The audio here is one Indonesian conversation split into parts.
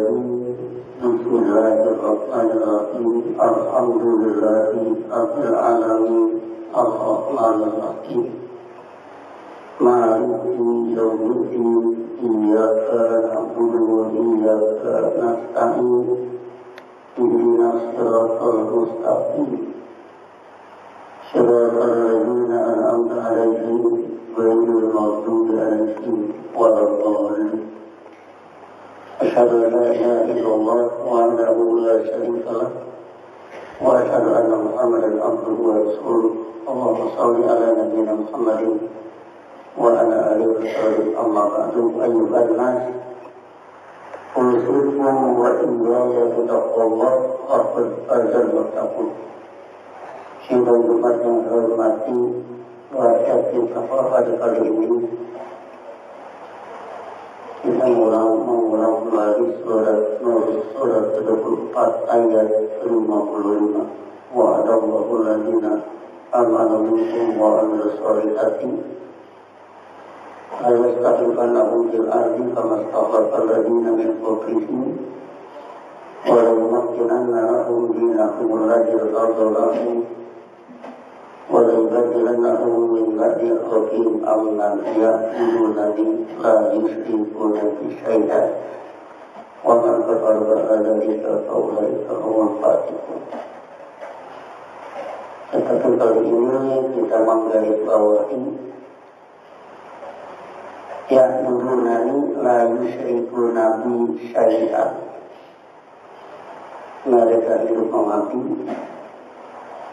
بسم الله الرحمن الرحيم الحمد لله رب العالمين الرحمن الرحيم مالك يوم الدين إياك نعبد وإياك نستعين اهدنا الصراط المستقيم صراط الذين أنعمت عليهم غير المغضوب عليهم ولا الضالين أشهد أن لا إله إلا الله وحده لا شريك له وأشهد أن محمدا عبده ورسوله اللهم صل على نبينا محمد وعلى آله وصحبه أما بعد أيها الناس أوصيكم وإياي بتقوى الله فقد فاز المتقون. Sidang Jumat yang hormati wajib kita pada kali ini kita mengulang kembali surat Nur surat 34 ayat 55. Wa'adallahu ladina amanu minkum wa amilus solihati ayastakhlifannahum fil ardi kama stakhlafal ladina min qablihim wa la yumakkinanna lahum dinahum alladzi irtada lahum wa la yubadilannahum min ba'di khawfihim amnan ya'budunani la yushrikuna bi syai'an wa man kafara ba'da dzalika fa ulaika humul fasiqun. Tetapi kali ini kita menggarisbawahi ya'budunani la yushrikuna bi syai'an. Mereka hidup mengabdi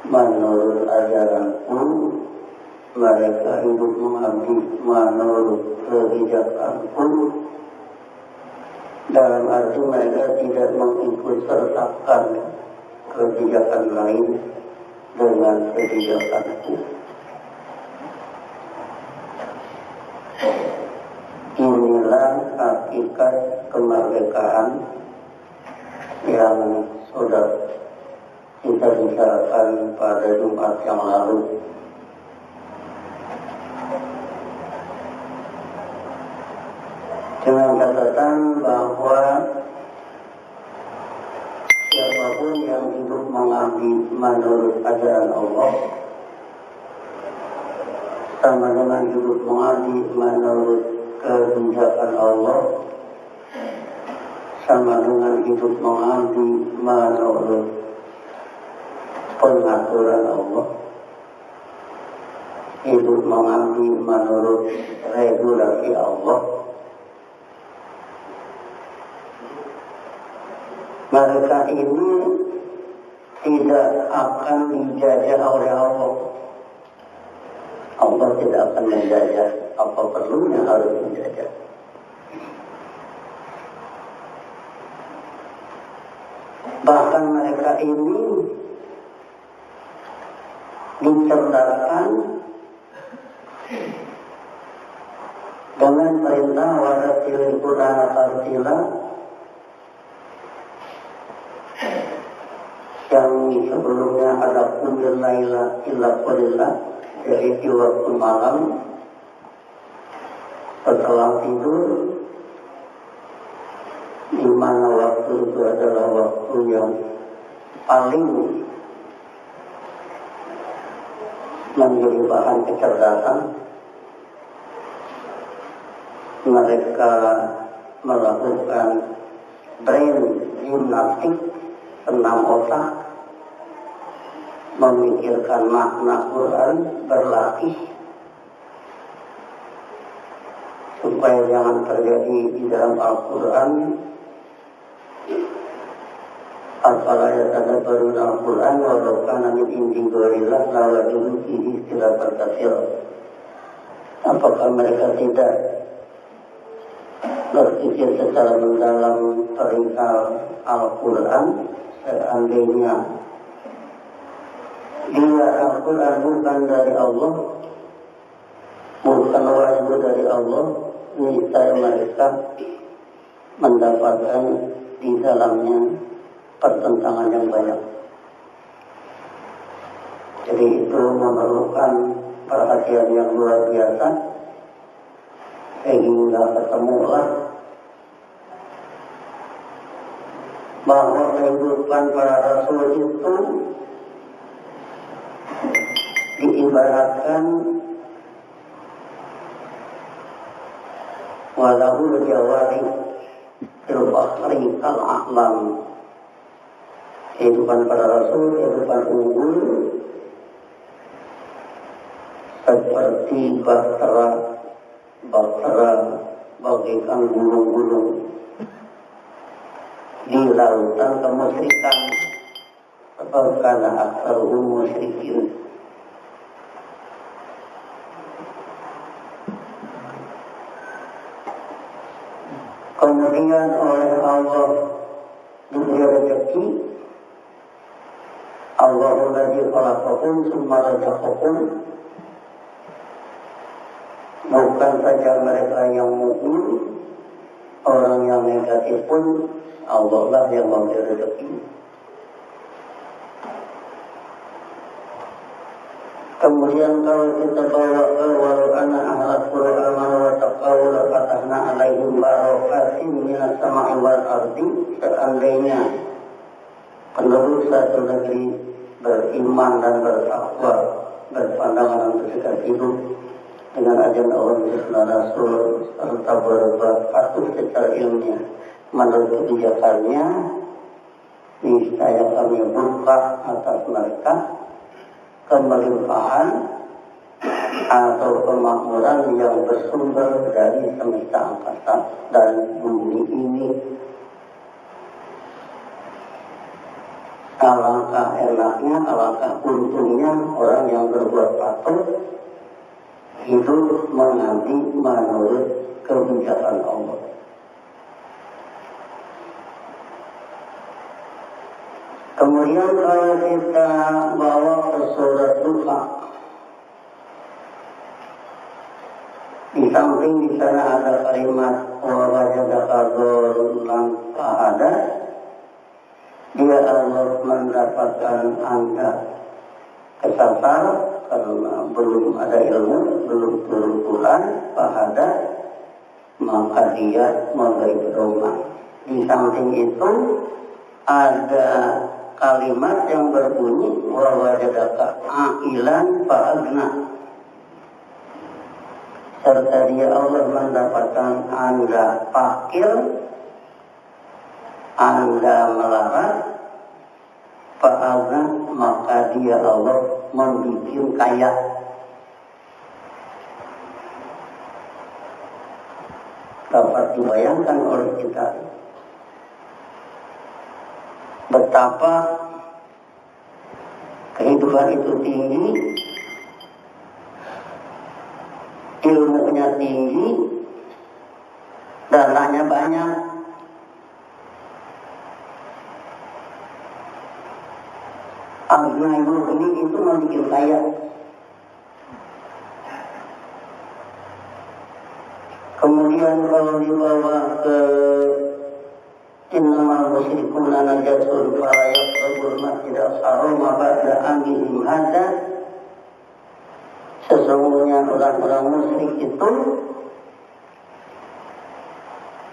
menurut ajaranku, mereka hidup mengabdi menurut kebijakanku, dalam arti mereka tidak mengikut sertakan kebijakan lain dengan kebijakanku. Inilah hakikat kemerdekaan yang sudah kita bicarakan pada Jumat yang lalu. Dengan catatan bahwa siapapun yang hidup mengabdi menurut ajaran Allah sama dengan hidup mengabdi menurut kebijakan Allah, sama dengan hidup mengabdi menurut pengaturan Allah, hidup mengabdi menurut regulasi Allah. Mereka ini tidak akan dijajah oleh Allah. Allah tidak akan menjajah, apa perlunya harus menjajah. Bahkan mereka ini dicerdaskan dengan perintah waratilil Qur'ana tartila yang sebelumnya ada qumil laila illa qalila, yaitu waktu malam setelah tidur, di mana waktu itu adalah waktu yang paling menjadi bahan kecerdasan. Mereka melakukan brain gymnastik, senam otak, memikirkan makna Quran, berlatih supaya jangan terjadi di dalam Al-Quran apalah yatadabbaruna Al-Quran walau kana min indi ghairillah lawajadu fihi ikhtilafan katsiran. Apakah mereka tidak berpikir secara mendalam perihal Al-Quran? Seandainya dia Al-Quran bukan dari Allah, bukan wahyu dari Allah, niscaya mereka mendapatkan di dalamnya pertentangan yang banyak. Jadi itu memerlukan perhatian yang luar biasa, sehingga ketemulah bahwa kehidupan para rasul itu diibaratkan walahul jawari fil bahri kal a'lam. Kehidupan para rasul, kehidupan unggul seperti bahtera bagaikan gunung-gunung di lautan kemusyrikan. Karena aksaruhum musyrikin. Kemudian oleh Allah diberi rezeki. Allahul ladzi khalaqakum tsumma razaqakum. Bukan saja mereka yang mukmin, orang yang negatif pun Allah lah yang memberi rezeki. Kemudian kalau kita bawa ke walau anna ahlal qura amanu wa taqaw la fatahna alaihim barakatin minas sama'i wal ardi. Seandainya penduduk satu negeri beriman dan bertakwa, berpandangan untuk sekat hidup dengan ajaran Allah dan Rasul serta berbuat patuh secara ilmiah menurut kebijakannya, niscaya kami buka atas mereka kemelimpahan atau kemakmuran yang bersumber dari semesta angkasa dan bumi ini. Alangkah enaknya, alangkah untungnya orang yang berbuat patuh hidup mengabdi menurut kebijakan Allah. Kemudian kalau kita bawa ke surat Duha, di samping di sana ada kalimat wa wajadaka dhallan fahada. Dia Allah mendapatkan Anda kesasar karena belum ada ilmu, belum turun Quran, fahada, maka dia memberi pedoman. Di samping itu ada kalimat yang berbunyi wa wajadaka a'ilan fa'agna. Serta dia Allah mendapatkan Anda fakir, Anda melarat, fa'agna, maka dia Allah membuat kaya. Dapat dibayangkan oleh kita betapa kehidupan itu tinggi, ilmunya tinggi, dananya banyak. Agna ini itu membuat kaya. Kemudian kalau dibawa ke innamal musyrikuna najasun fala yaqrabul masjidal haram ba'da amihim hadza. Sesungguhnya orang-orang musyrik itu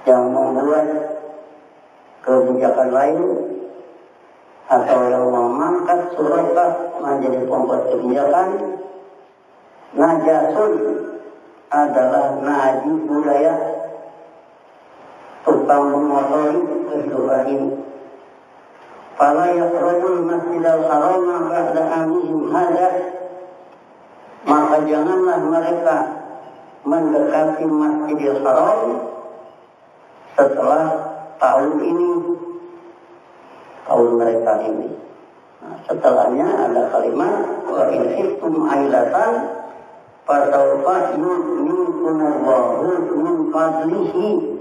yang membuat kebijakan lain atau yang memangkat Surakah menjadi pembuat kebijakan. Najasun adalah najis budaya, tukang mengotori kehidupan ini. Fala yaqrabul masjidal haram ba'da amihim hadza, maka janganlah mereka mendekati Masjidil Haram setelah tahun ini, tahun mereka ini. Nah, setelahnya ada kalimat wa in khiftum ailatan fasawfa yu'tikumullahu min fadlihi.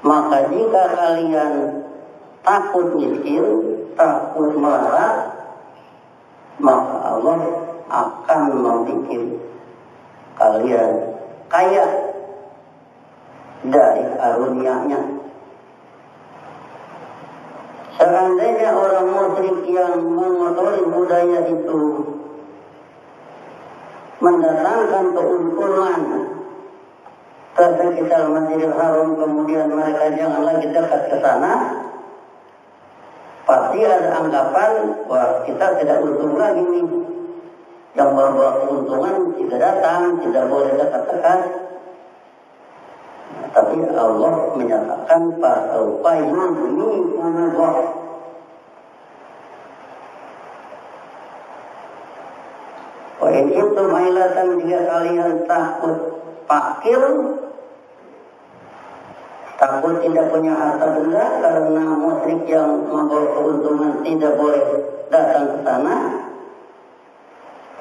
Maka jika kalian takut miskin, takut melarat, maka Allah akan membuat kalian kaya dari karunia-Nya. Seandainya orang musyrik yang mengotori budaya itu mendatangkan keuntungan ke sekitar Masjidil Haram, kemudian mereka jangan lagi dekat ke sana, pasti ada anggapan wah kita tidak untung lagi nih, yang membawa keuntungan tidak datang, tidak boleh dekat-dekat. Tapi Allah menyatakan fasawfa yu'minullah. Wa in kuntum ailatan, jika kalian takut fakir, takut tidak punya harta benda karena musyrik yang membawa keuntungan tidak boleh datang ke sana.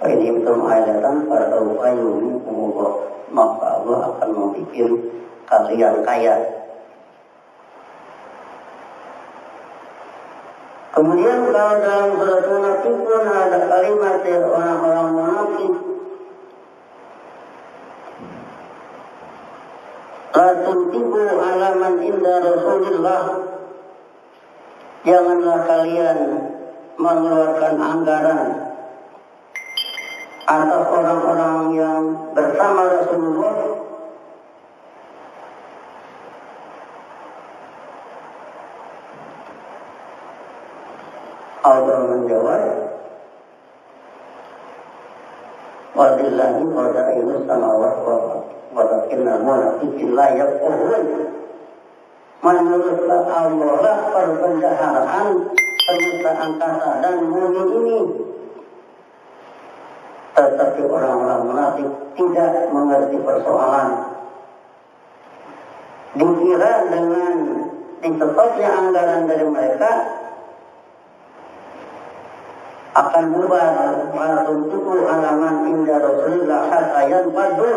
Wa in kuntum ailatan fasawfa yu'minullah, maka Allah akan membikin kalian kaya. Kemudian kalau dalam surat Munafiqun ada kalimat orang-orang munafik, la tuntibu alaman inda Rasulillah, janganlah kalian mengeluarkan anggaran atas orang-orang yang bersama Rasulullah. Allah menjawab, walillahi khaza'inus samawati wal ardh walakinnal munafiqina la yafqahun. Menurut Allah lah perbendaharaan semesta angkasa dan bumi ini, tetapi orang-orang munafik tidak mengerti persoalan. Dikira dengan ditetapnya anggaran dari mereka akan bubar untuk alaman indah Rasulullah hatta yanfadu.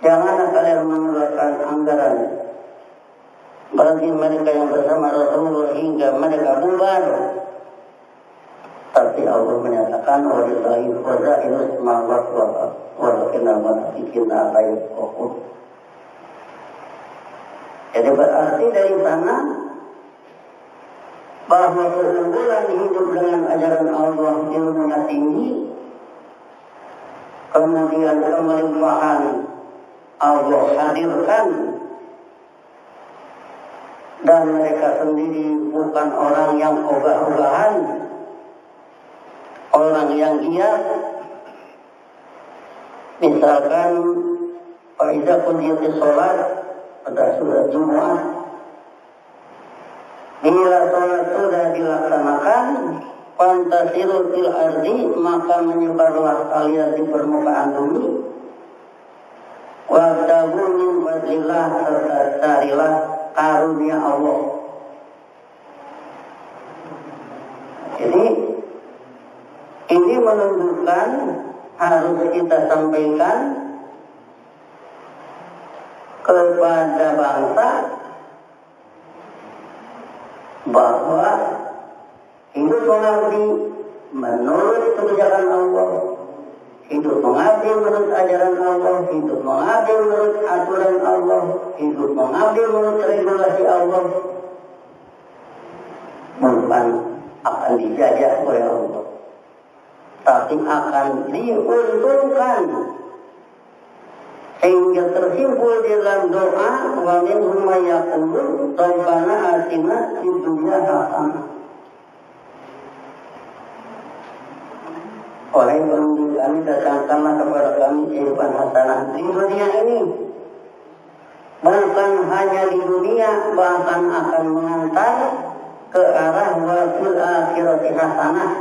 Jangan kalian mengeluarkan anggaran bagi mereka yang bersama Rasulullah hingga mereka bubar. Tapi Allah menyatakan walillahi khaza'inus samawati wal ardh walakinnal munafiqina la yafqahun. Jadi berarti dari sana bahwa keunggulan hidup dengan ajaran Allah ilmunya tinggi, kemudian kemelimpahan Allah hadirkan, dan mereka sendiri bukan orang yang ogah-ogahan, orang yang giat. Misalkan Faiza kunjiyati sholat pada surat Jumat, bila sholat sudah dilaksanakan, fantasiru fil ardi, maka menyebarlah kalian di permukaan bumi, wabtagu min fadlillah, serta carilah karunia Allah. Jadi ini menunjukkan harus kita sampaikan kepada bangsa bahwa hidup mengabdi menurut kebijakan Allah, hidup mengabdi menurut ajaran Allah, hidup mengabdi menurut aturan Allah, hidup mengabdi menurut regulasi Allah, bukan akan dijajah oleh Allah, tapi akan diuntungkan. Sehingga tersimpul di dalam doa, wa minhum may yaqulu rabbana atina fid dunya hasanah. Oleh pengunjung kami, datangkanlah kepada kami kehidupan hasanah di dunia ini. Bukan hanya di dunia, bahkan akan mengantar ke arah wa fil akhirati hasanah,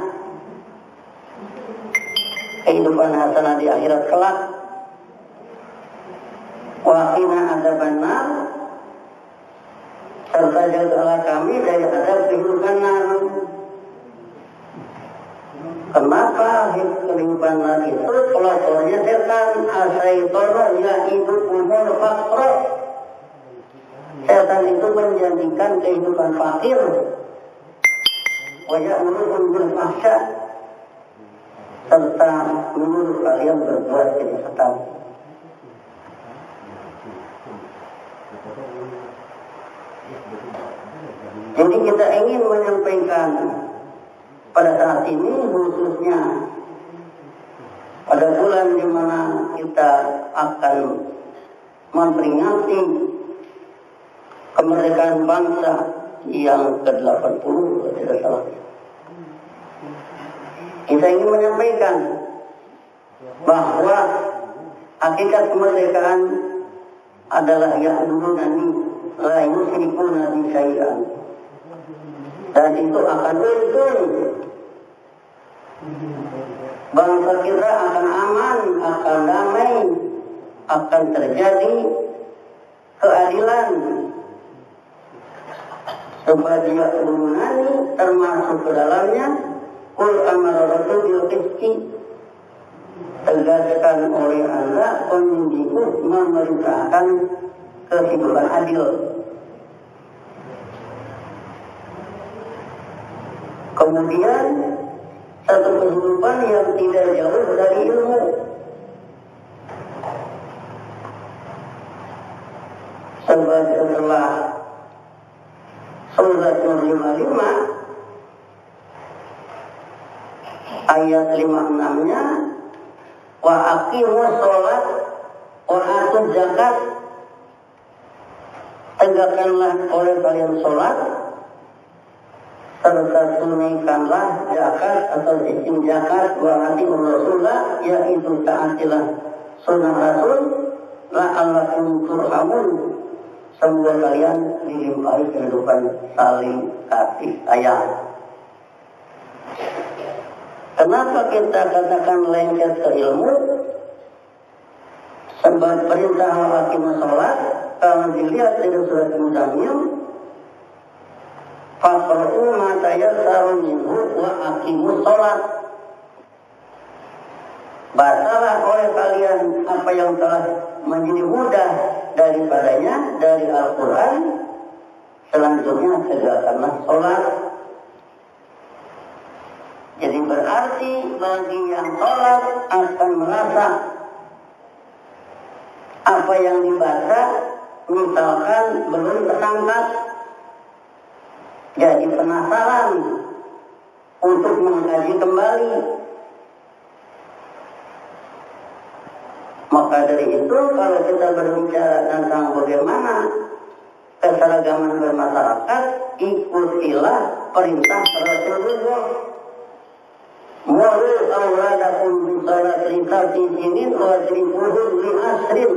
kehidupan hasanah di akhirat kelak. Wa qina adzabannar, serta jagalah kami dari azab kehidupan nar. Kenapa kehidupan nar itu pelapornya setan? Asyaitonu ya'idu umur faqra. Setan itu menjadikan kehidupan fakir, wa ya'murukum bil fahsya, serta menyuruh kalian berbuat kejahatan. Jadi kita ingin menyampaikan pada saat ini, khususnya pada bulan di mana kita akan memperingati kemerdekaan bangsa yang ke-80 tidak salah. Kita ingin menyampaikan bahwa hakikat kemerdekaan adalah ya'budunani la yusyrikuna bi syai'an. Dan itu akan untung. Bangsa kita akan aman, akan damai, akan terjadi keadilan. Sebab ya'budunani termasuk ke dalamnya qul amara rabbuka bil qisti, tegaskan oleh Allah pemimpiku memerintahkan kehidupan adil. Kemudian satu kehidupan yang tidak jauh dari ilmu. Sebab setelah surat Nur 55 ayat 56-nya wa aqimus sholat wa atuz zakat, tegakkanlah oleh kalian sholat serta tunaikanlah zakat atau sistem zakat wa atiur rasulah, yaitu taatilah sunnah rasul la'allakum turhamun, semoga kalian dilimpahi kehidupan saling kasih sayang. Kenapa kita katakan lengket ke ilmu? Sebab perintah aqimus sholat, kalau dilihat dari surat Muzammil, faqra'u ma tayassaru minhu wa aqimus sholat. Bacalah oleh kalian apa yang telah menjadi mudah daripadanya dari Al-Quran. Selanjutnya tegakkanlah sholat. Jadi berarti bagi yang sholat akan merasa apa yang dibaca misalkan belum tertangkap, jadi penasaran untuk mengkaji kembali. Maka dari itu kalau kita berbicara tentang bagaimana keseragaman bermasyarakat, ikutilah perintah Rasulullah. Muru awladakum bisalati sab'i sinin wa adribuhum li asrin.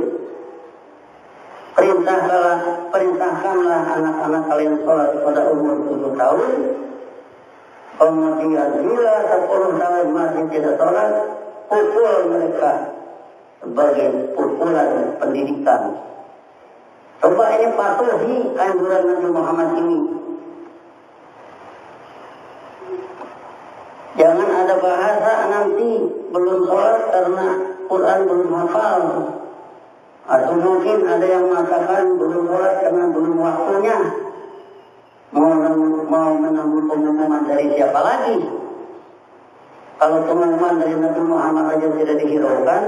Perintahkanlah anak-anak kalian sholat pada umur 7 tahun. Kemudian bila 10 tahun masih tidak sholat, pukul mereka sebagai pukulan pendidikan. Coba ini patuhi anjuran Nabi Muhammad ini. Jangan ada bahasa nanti belum sholat karena Quran belum hafal. Atau mungkin ada yang mengatakan belum sholat karena belum waktunya. Mau menunggu pengumuman dari siapa lagi? Kalau pengumuman dari Nabi Muhammad aja tidak dihiraukan.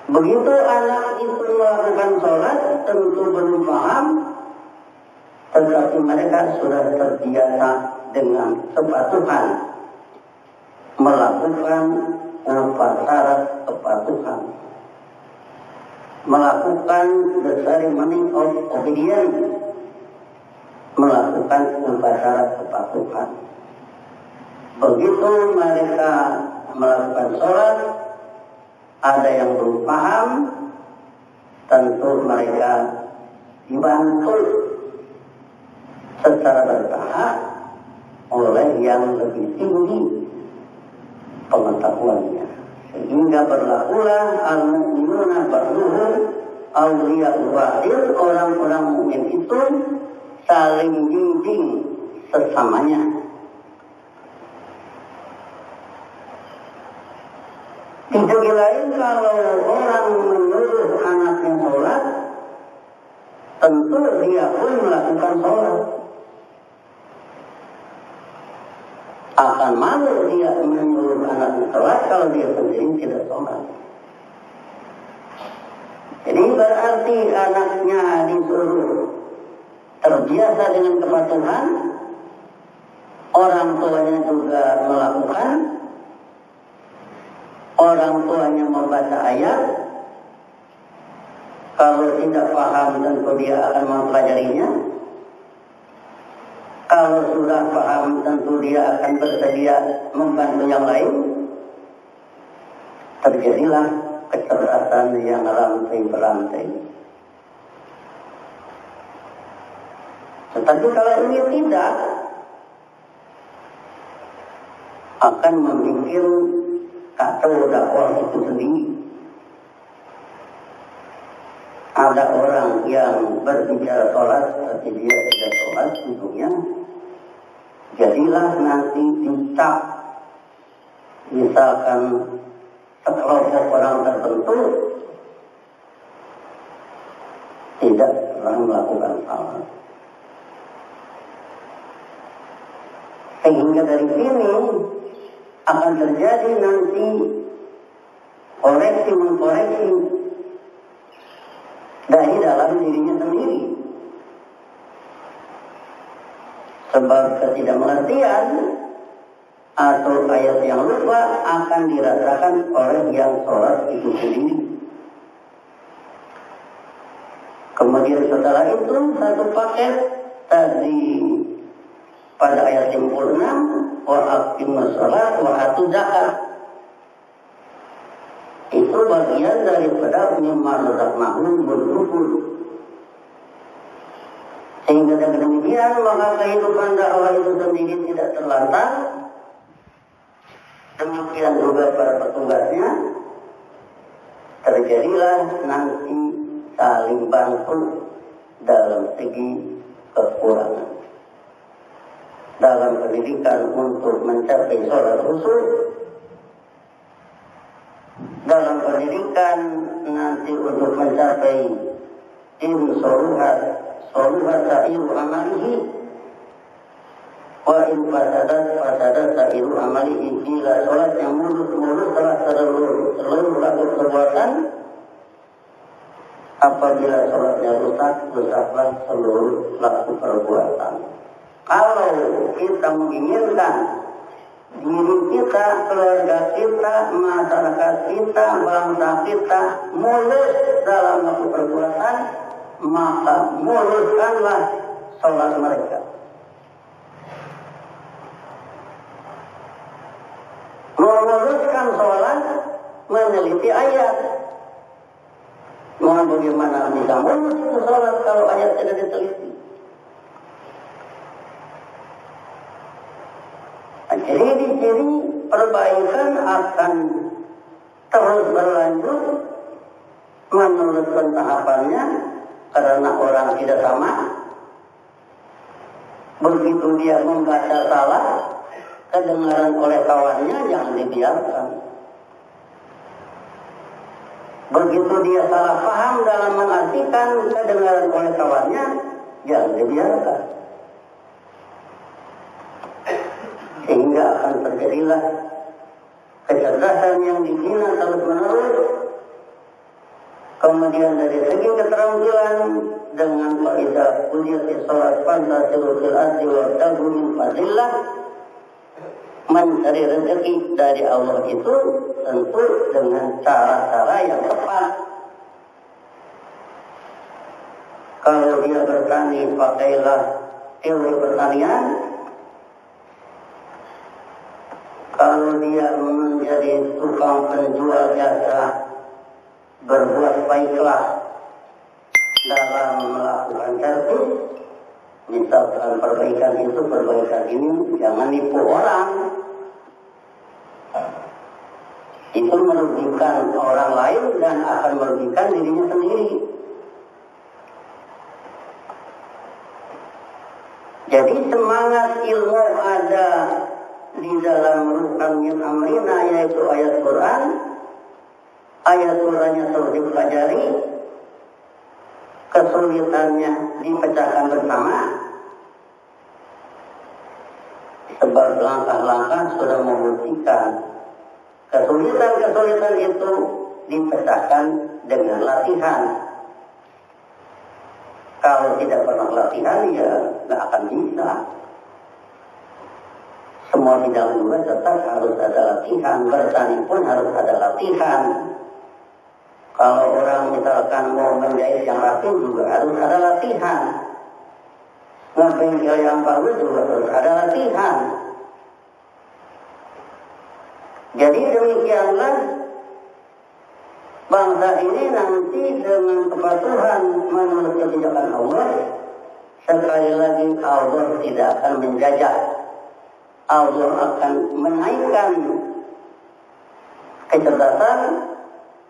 Begitu anak itu melakukan sholat, tentu belum paham. Tetapi mereka sudah terbiasa dengan kepatuhan, melakukan syarat kepatuhan, melakukan the ceremony of obedience, melakukan syarat kepatuhan. Begitu mereka melakukan sholat, ada yang belum paham, tentu mereka dibantu secara bertahap oleh yang lebih tinggi pengetahuannya, sehingga berlakulah al-mu'minuna ba'duhum awliya'u ba'din, orang-orang mukmin itu saling bimbing sesamanya. Di segi lain, kalau orang menyuruh anaknya sholat, tentu dia pun melakukan sholat. Akan malu dia menyuruh anaknya sholat kalau dia sendiri tidak sholat. Jadi berarti anaknya disuruh terbiasa dengan kepatuhan, orang tuanya juga melakukan, orang tuanya membaca ayat, Kalau tidak paham tentu dia akan mempelajarinya. Kalau sudah paham tentu dia akan bersedia membantu yang lain. Terjadilah kecerdasan yang rantai berantai. Tetapi kalau ini tidak, akan memikir kata dakwah itu sendiri. Ada orang yang berbicara sholat, tapi dia tidak sholat, tentunya jadilah nanti dicap, misalkan sekelompok orang tertentu tidak pernah melakukan salah. Sehingga dari sini akan terjadi nanti koreksi-mengkoreksi dari dalam dirinya sendiri. Sebab ketidakmengertian atau ayat yang lupa akan dirasakan oleh yang sholat itu sendiri. Kemudian setelah itu satu paket tadi pada ayat 56, wa aqimus shalah wa atu zakat. Itu bagian daripada mimma razaqnahum bersyukur. Sehingga dengan demikian maka kehidupan dakwah itu sendiri tidak terlantar. Demikian juga para petugasnya. Terjadilah nanti saling bantu dalam segi kekurangan. Dalam pendidikan untuk mencapai sholat khusyuk, dalam pendidikan nanti untuk mencapai soluhat sa'iru amalihi, wa in fasadat sa'iru amalihi. Bila sholat yang mulus telah terlalu laku perbuatan, apabila sholatnya rusaklah seluruh laku perbuatan. Kalau kita menginginkan diri kita, keluarga kita, masyarakat kita, bangsa kita mulus dalam waktu perbuatan, maka muluskanlah sholat mereka. Memuluskan sholat, meneliti ayat. Mau bagaimana bisa mulus itu sholat kalau ayat tidak diteliti? Ciri-ciri perbaikan akan terus berlanjut menurut tahapannya, karena orang tidak sama. Begitu dia membaca salah, kedengaran oleh kawannya, jangan dibiarkan. Begitu dia salah paham dalam mengartikan, kedengaran oleh kawannya, jangan dibiarkan. Sehingga akan terjadilah kecerdasan yang dibina terus-menerus. Kemudian dari segi keterampilan dengan faedah ujiati sholat fantasiru fil ardi wa tabu min fadillah, mencari rezeki dari Allah itu tentu dengan cara-cara yang tepat. Kalau dia bertani, pakailah ilmu pertanian. Kalau dia menjadi tukang penjual jasa, berbuat baiklah dalam melakukan servis. Misalkan perbaikan ini jangan nipu orang. Itu merugikan orang lain dan akan merugikan dirinya sendiri. Jadi semangat ilmu ada di dalam rukan min amrina, yaitu ayat Quran. Ayat Qurannya terus dipelajari, kesulitannya dipecahkan bersama. Sebab langkah-langkah sudah membuktikan kesulitan itu dipecahkan dengan latihan. Kalau tidak pernah latihan, ya nggak akan bisa. Semua bidang juga tetap harus ada latihan. Bertani pun harus ada latihan. Kalau orang misalkan mau menjahit yang rapi juga harus ada latihan. Ngebengkel yang bagus juga harus ada latihan. Jadi demikianlah bangsa ini nanti dengan kepatuhan menurut kebijakan Allah, sekali lagi Allah tidak akan menjajah. Allah akan menaikkan kecerdasan,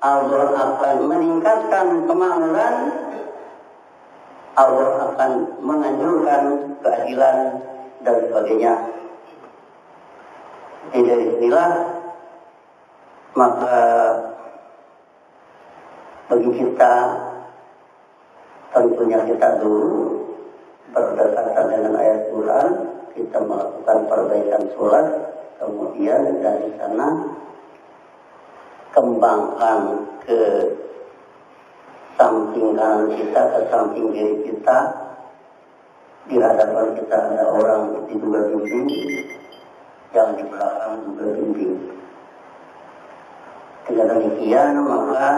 Allah akan meningkatkan kemakmuran, Allah akan menganjurkan keadilan dan sebagainya. Dari inilah maka bagi kita tentunya kita dulu berdasarkan dengan ayat Quran kita melakukan perbaikan sholat, kemudian dari sana kembangkan ke samping kanan kita, ke samping diri kita. Di hadapan kita ada orang di dua dinding, yang di belakang juga dinding. Dengan demikian maka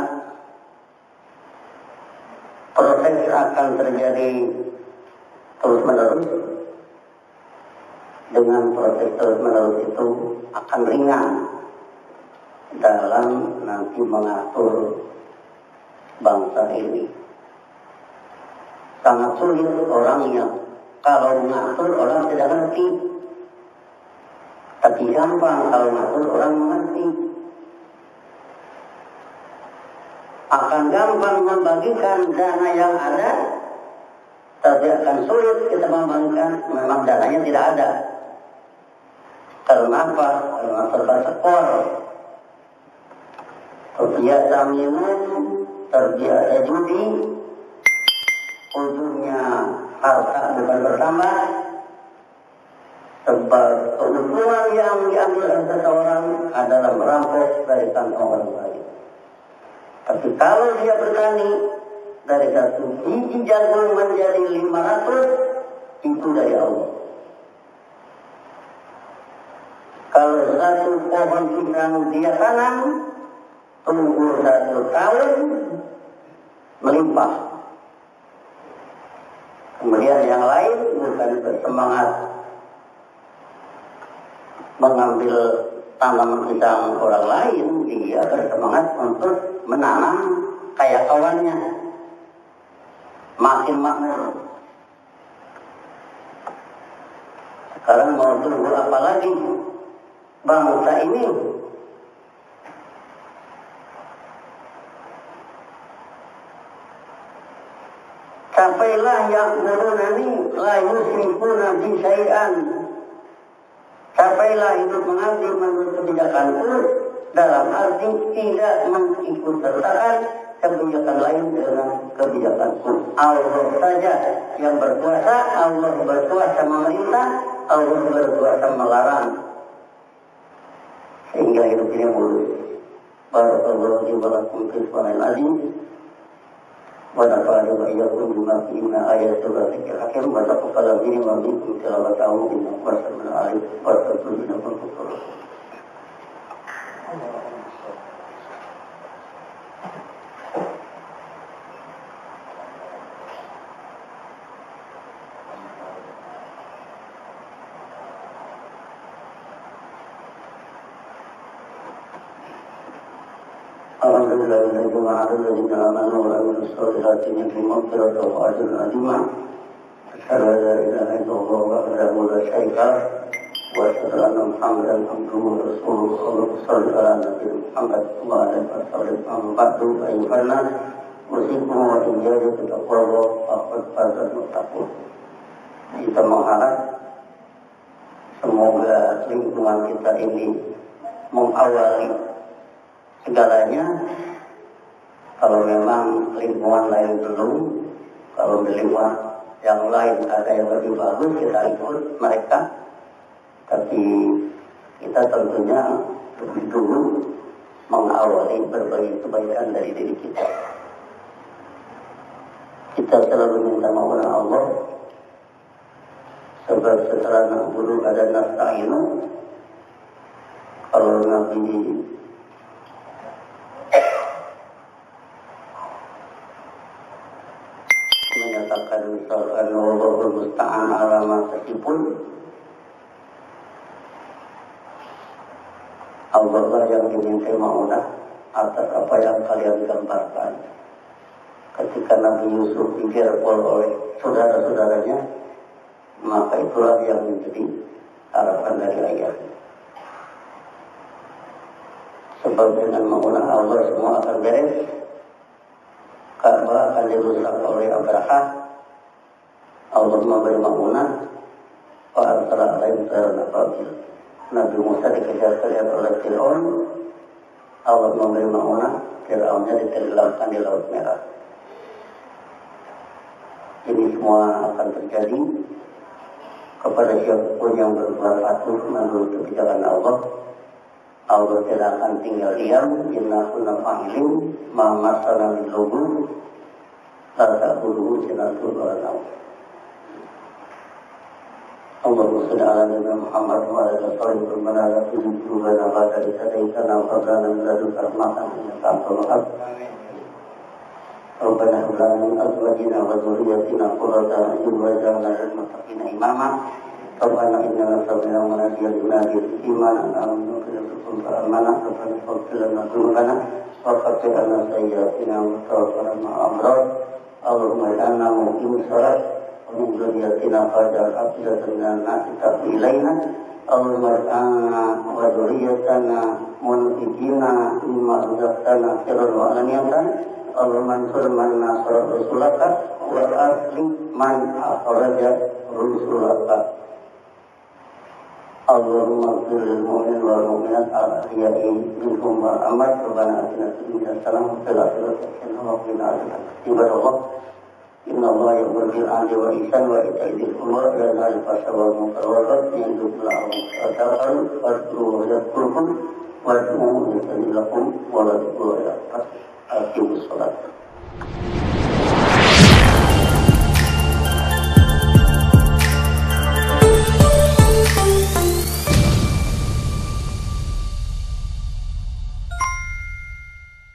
proses akan terjadi terus menerus. Dengan proses terus menerus itu akan ringan dalam nanti mengatur bangsa ini. Sangat sulit orang yang kalau mengatur orang tidak ngerti, tapi gampang kalau mengatur orang mengerti. Akan gampang membagikan dana yang ada, tapi akan sulit kita membagikan memang dananya tidak ada. Karena apa? Karena terbatas skor. Terbiasa minum, terbiasa judi, ujungnya harta bukan bertambah, sebab keuntungan yang diambil oleh seseorang adalah merampok dari kantong orang lain. Tapi kalau dia bertani dari satu biji jagung menjadi 500, itu dari Allah. Kalau satu pohon pisang dia tanam, tunggu 1 tahun melimpah. Kemudian yang lain bukan bersemangat mengambil tanaman pisang orang lain, dia bersemangat untuk menanam kayak kawannya, makin makmur. Sekarang mau tunggu apa lagi bangsa ini? Capailah yang berunani la yusrifuna bi syai'an. Capailah hidup mengambil menurut kebijakanku, dalam arti tidak mengikut-sertakan kebijakan lain dengan kebijakanku. Allah saja yang berkuasa, Allah berkuasa memerintah, Allah berkuasa melarang. Sehingga hidup ini mulus. Barakallahu wa lakum fil Qur'anil azim. Wa nafa'ani wa iyyakum bima fihi min ayatil dzikr hakim wa taqabbal minni wa minkum tilawatahu innahu sami'un 'alim wa taqabbal. Alhamdulillah wa alhamdulillah amanu wa amilus solihati fi maghfirati wa ajrun azima. Asyhadu an la ilaha illallah wahdahu la syarika lah wa asyhadu anna Muhammadan abduhu wa rasuluhu. Shallallahu ala nabiyina Muhammad wa ala alihi wa ba'du ayyuhan nas usikum wa iyyakum bittaqwa faqad fazal muttaqun. Kita mengharap semoga lingkungan kita ini mengawali segalanya. Kalau memang lingkungan lain belum, kalau di lingkungan yang lain ada yang lebih bagus, kita ikut mereka. Tapi kita tentunya lebih dulu mengawali berbagai kebaikan dari diri kita. Kita selalu minta mohon Allah, sebab setelah na'budu ada nasta'inu. Kalau Nabi menyatakan misalkan wallahul musta'an ala ma tasifun, Allah lah yang diminta maunah atas apa yang kalian gambarkan. Ketika Nabi Yusuf digerpol oleh saudara-saudaranya, maka itulah yang menjadi harapan dari ayat. Sebab dengan maunah Allah semua akan beres. Ka'bah akan dirusak oleh Abraha. Allah memberi maunah. Wa arsala alaihim tayran ababil. Nabi Musa dikejar-kejar oleh Fir'aun. Allah memberi maunah. Fir'aunnya ditenggelamkan di Laut Merah. Ini semua akan terjadi kepada siapapun yang berbuat patuh menurut kebijakan Allah. Allah tidak akan tinggal diam. Inna kunna fa'ilin ma masana min lugu la ta'budu sinatun wa la nawm. Allahumma shalli ala nabiyyina Muhammad wa ala alihi wa sahbihi wa sallam. Ba'da isadaitana wa qablana min ladunka rahmatan innaka antal wahhab. Rabbana hab lana min azwajina wa dhurriyyatina qurrata a'yun waj'alna lil muttaqina imama. Rabbana innana sami'na munadiyan yunadi iman an amanu billahi wa amana rabbana faghfir lana dhunubana wa kaffir 'anna sayyi'atina wa tawaffana ma'al abrar. Allahumma inna muqimis shalah wa min dhurriyyatina faj'al afidatan minan nasi tahwi ilaina. Allahumma inna wa dhurriyyatana munfiqina mimma razaqtana sirran wa alaniyatan. Allahumma ansur man nasara rasulaka wa aslim man akhraja rusulaka. Allahumma firil mu'min wal mu'minat al-ahya'i minhum wal amwat. Rabbana atina fid dunya hasanah wa fil akhirati hasanah wa qina adzaban nar. Ibadallah, inna Allah ya'muru bil 'adli wa ihsan wa ita'i dzil qurba wa yanha 'anil fahsya'i wal munkari wal baghi ya'idukum la'allakum tadhakkarun wa yadhkurukum wa yad'ukum yastajib lakum wa la tad'u ila aqimus shalah.